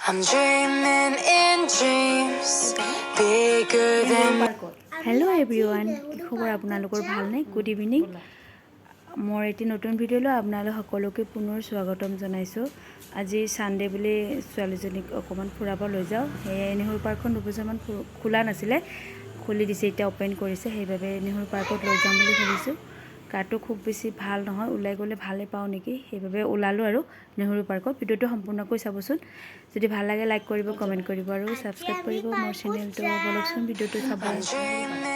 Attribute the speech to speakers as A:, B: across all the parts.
A: I'm dreaming in dreams bigger than
B: Hello everyone, কি খবৰ আপোনালোকৰ ভালনে? Good evening. মোৰ এটি নতুন ভিডিঅ'লৈ আপোনালোক সকলোকে পুনৰ স্বাগতম জনাইছো। আজি সানডে বুলি ছোৱালীজনীক অকমান ফুৰাব লৈ যাও। এই নেহৰু পাৰ্কখন দুবছৰমান খোলা নাছিলে, খুলি দিছে, এতিয়া ওপেন কৰিছে, সেইবাবে নেহৰু পাৰ্কত লৈ যাম বুলি ভাবিছো। কাটো খুব বেছি ভাল নহয়, উলাই গলে ভালে পাও নেকি, সেইবাবে ওলালো আৰু নেহৰু পাৰ্কত। ভিডিঅ'টো সম্পূৰ্ণকৈ চাবচোন। যদি ভাল লাগে লাইক কৰিব, কমেন্ট কৰিব আৰু সাবস্ক্ৰাইব কৰিব মোৰ চেনেলটো। বলকচোন ভিডিঅ'টো চাব।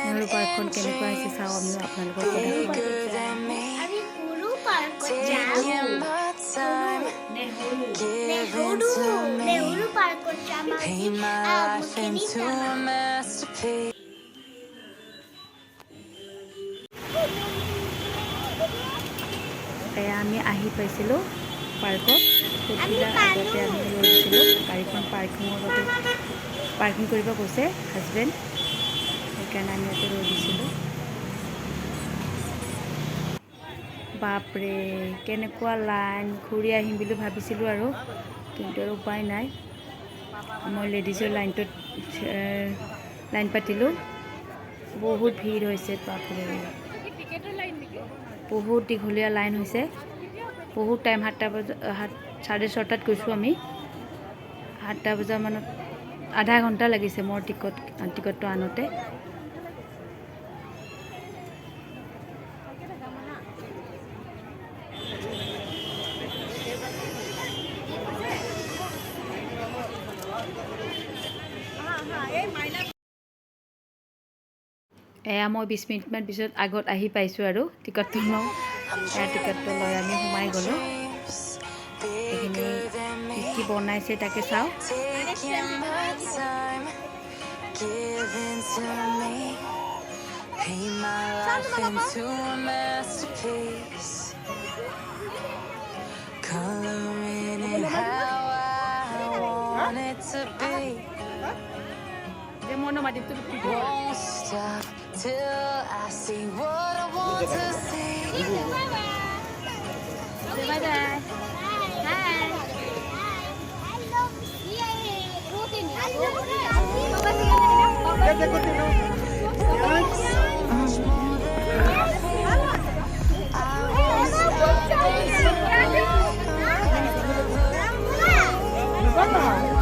B: নেহৰু পাৰ্কখন কেনেকুৱা আছে চাও, আমি আপোনালোকক
C: নেহৰু পাৰ্কত যাম আমি।
B: আমি আহি পাইছিলো পাৰ্কত। খুটিলা আগতে আমি ৰৈছিলো, গাড়ীখন পাৰ্কিং কৰিব গৈছে হাজবেণ্ড, সেইকাৰণে আমি ইয়াতে ৰৈ দিছিলোঁ। বাপৰে কেনেকুৱা লাইন, ঘূৰি আহিম বুলি ভাবিছিলোঁ আৰু, কিন্তু আৰু উপায় নাই। মই লেডিজৰ লাইন পাতিলোঁ। বহুত ভিৰ হৈছে, বাপৰে বহুত দীঘলীয়া লাইন হৈছে। বহুত টাইম, 6:30 গৈছোঁ আমি। 7টা বজামানত আধা ঘণ্টা লাগিছে মোৰ টিকটটো আনোতে। এয়া মই 20 মিনিটমান পিছত আগত আহি পাইছোঁ আৰু টিকটটো লওঁ। টিকটটো লৈ আমি সোমাই গ'লোঁ। এইখিনি কি বনাইছে তাকে চাওঁ।
A: won't stop till I see what I want to see.
B: Bye bye.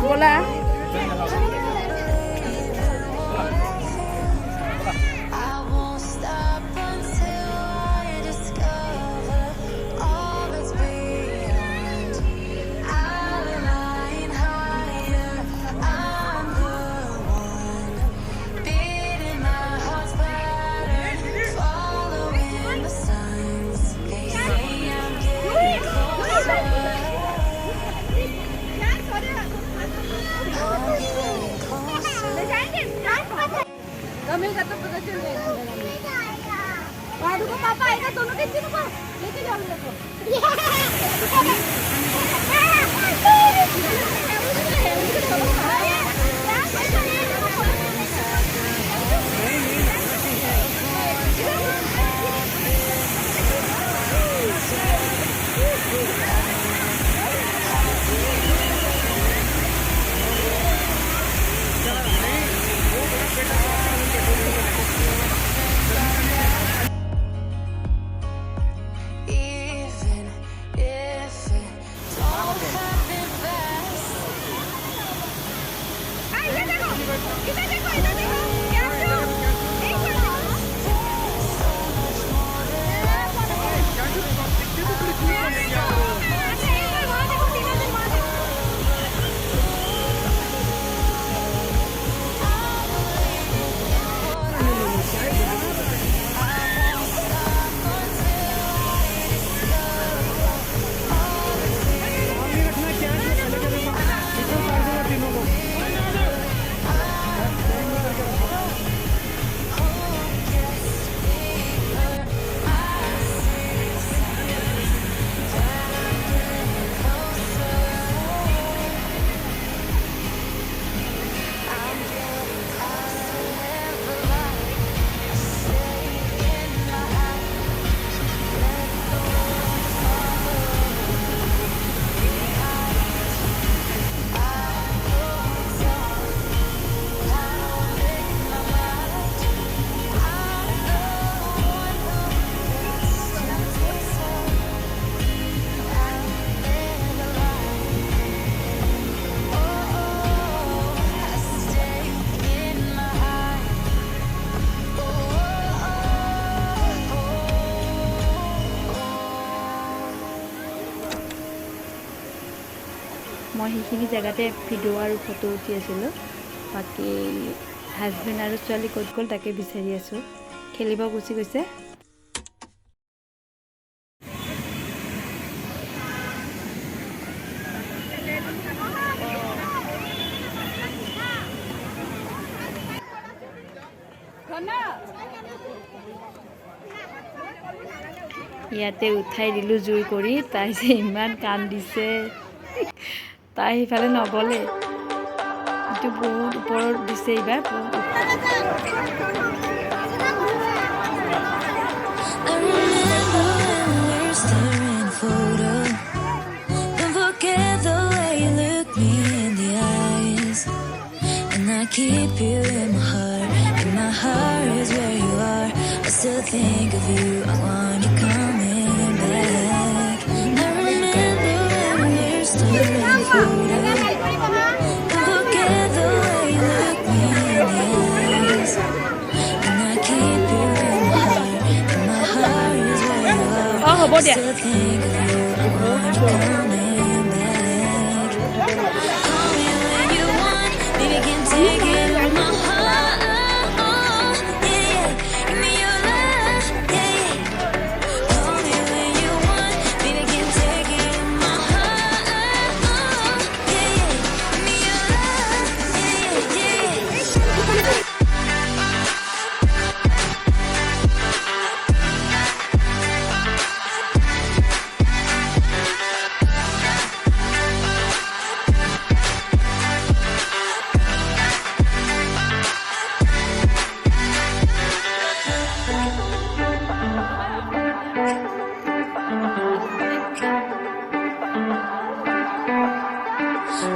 B: Bola. पापा आएगा, दोनों के तीनों को लेके जाओ मेरे को। মই সেইখিনি জেগাতে ভিডিঅ' আৰু ফটো উঠি আছিলোঁ। বাকী হাজবেণ্ড আৰু ছোৱালী ক'ত গ'ল তাকে বিচাৰি আছোঁ। খেলিব গুচি গৈছে। ইয়াতে উঠাই দিলোঁ জোৰ কৰি, তাই যে ইমান কান্দিছে। তাই সিফালে নগ'লে, এইটো বহুত ওপৰত দিছে এইবাৰ।
A: I remember when we were staring photo. Don't forget the way you look me in the eyes. And I keep you in my heart. And my heart is where you are. I still think of you. I want you coming back. I remember when we were staring photo. Don't forget the way you look me in the eyes. And I keep you in my heart. And my heart is where you are. I still think of you. I want you coming back. Call me when you want. Baby, can take it on my heart. Yeah, yeah. Give me your love. Yeah, yeah. Call me when you want. Baby, can take it on my heart. Yeah, yeah. Give me your love. Yeah, yeah, yeah.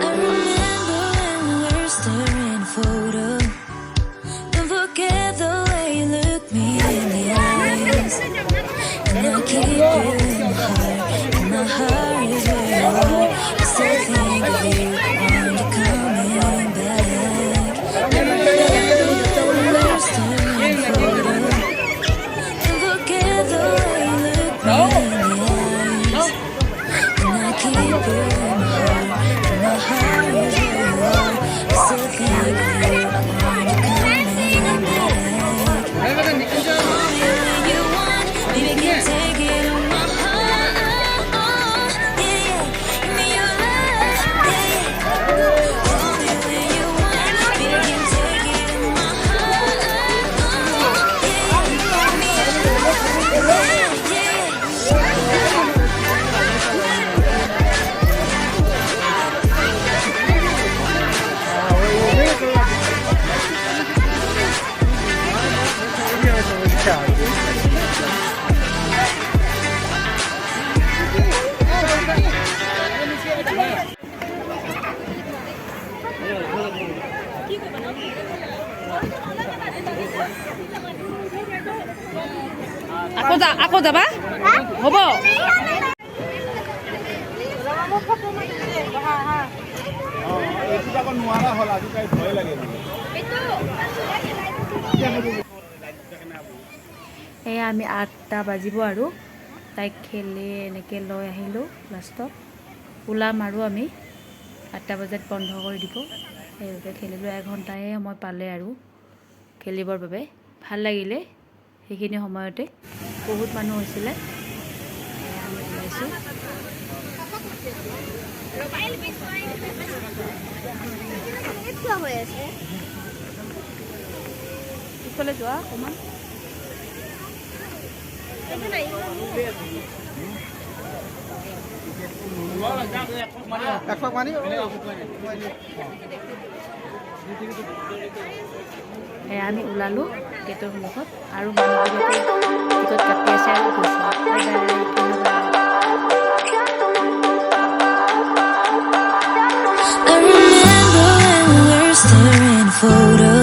A: I remember when we were staring photo. Don't forget the way you look me in the eyes. And I keep you in my heart. And my heart is where you are. I still think of you. I want you coming back. I remember when we were staring photo. Don't forget the way you look me in the eyes. And I keep you in my heart. And my heart is where you are. I still think of you. I want you coming back. Call me when you want. Baby, can take it on my heart. Yeah, yeah. Give me your love. Yeah, yeah. Call me when you want. Baby, can take it on my heart. Yeah, yeah. Give me your love. Yeah, yeah.
B: আকৌ যাবা হ'ব। এয়া আমি 8টা বাজিব আৰু তাইক খেলি এনেকৈ লৈ আহিলোঁ। লাষ্টত ওলাম আৰু আমি 8টা বজাত বন্ধ কৰি দিব। সেইবাবে খেলিলোঁ, 1 ঘণ্টাহে সময় পালে আৰু খেলিবৰ বাবে। ভাল লাগিলে সেইখিনি সময়তে, বহুত মানুহ হৈছিলে। আমি ওলাইছোঁ। ইফালে যোৱা অকণমান। আমি ওলালোঁ গেটৰ সন্মুখত আৰু মানুহবিলাকে টিকট কাটি আছে আৰু গৈছে। বাই বাই, ধন্যবাদ।
A: I remember when we were staring photo.